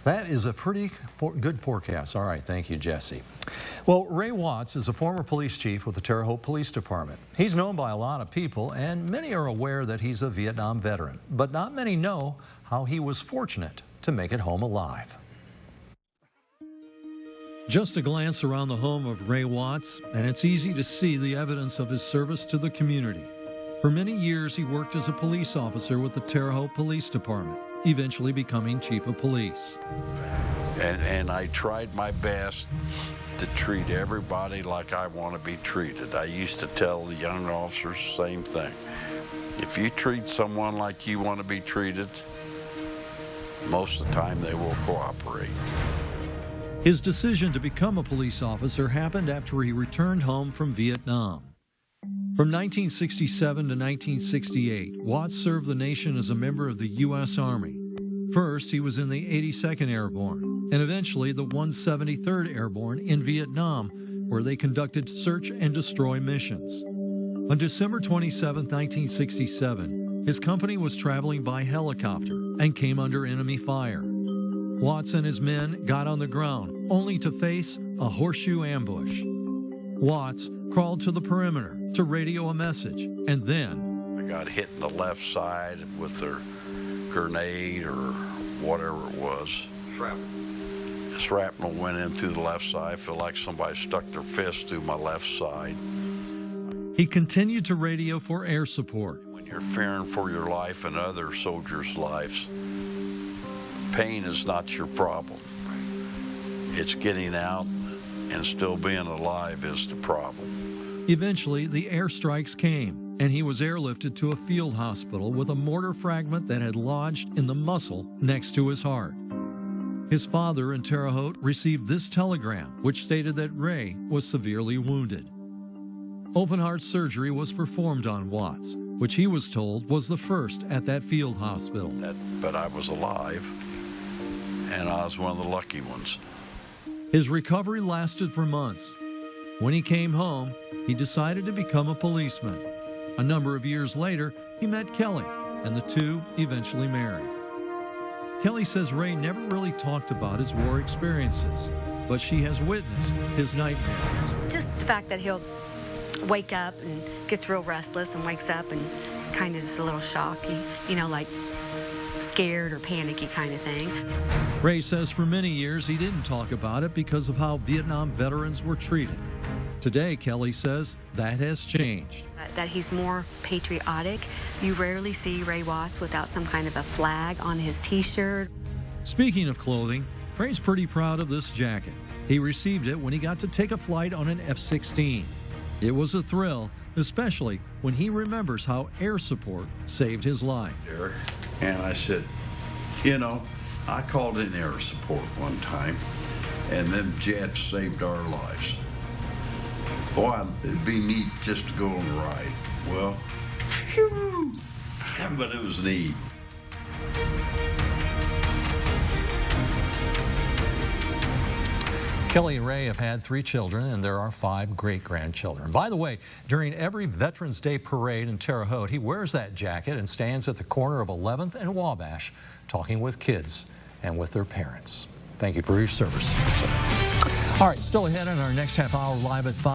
That is a pretty good forecast. All right, thank you, Jesse. Well, Ray Watts is a former police chief with the Terre Haute Police Department. He's known by a lot of people, and many are aware that he's a Vietnam veteran. But not many know how he was fortunate to make it home alive. Just a glance around the home of Ray Watts, and it's easy to see the evidence of his service to the community. For many years, he worked as a police officer with the Terre Haute Police Department, eventually becoming chief of police. And I tried my best to treat everybody like I want to be treated. I used to tell the young officers the same thing. If you treat someone like you want to be treated, most of the time they will cooperate. His decision to become a police officer happened after he returned home from Vietnam. From 1967 to 1968, Watts served the nation as a member of the U.S. Army. First, he was in the 82nd Airborne, and eventually the 173rd Airborne in Vietnam, where they conducted search and destroy missions. On December 27, 1967, his company was traveling by helicopter and came under enemy fire. Watts and his men got on the ground, only to face a horseshoe ambush. Watts crawled to the perimeter to radio a message, and then I got hit in the left side with their grenade or whatever it was. Shrapnel. The shrapnel went in through the left side. I feel like somebody stuck their fist through my left side. He continued to radio for air support. When you're fearing for your life and other soldiers' lives, pain is not your problem. It's getting out and still being alive is the problem. Eventually, the airstrikes came, and he was airlifted to a field hospital with a mortar fragment that had lodged in the muscle next to his heart. His father in Terre Haute received this telegram, which stated that Ray was severely wounded. Open-heart surgery was performed on Watts, which he was told was the first at that field hospital. But I was alive, and I was one of the lucky ones. His recovery lasted for months. When he came home, he decided to become a policeman. A number of years later, he met Kelly, and the two eventually married. Kelly says Ray never really talked about his war experiences, but she has witnessed his nightmares. Just the fact that he'll wake up and gets real restless and wakes up and kind of just a little shocky, you know, like scared or panicky kind of thing. Ray says for many years he didn't talk about it because of how Vietnam veterans were treated. Today, Kelly says that has changed. That he's more patriotic. You rarely see Ray Watts without some kind of a flag on his t-shirt. Speaking of clothing, Ray's pretty proud of this jacket. He received it when he got to take a flight on an F-16. It was a thrill, especially when he remembers how air support saved his life. And I said, you know, I called in air support one time, and them jets saved our lives. Boy, it'd be neat just to go on a ride. Well, phew, but it was neat. Kelly and Ray have had 3 children, and there are 5 great-grandchildren. By the way, during every Veterans Day parade in Terre Haute, he wears that jacket and stands at the corner of 11th and Wabash talking with kids and with their parents. Thank you for your service. All right, still ahead in our next half hour live at 5.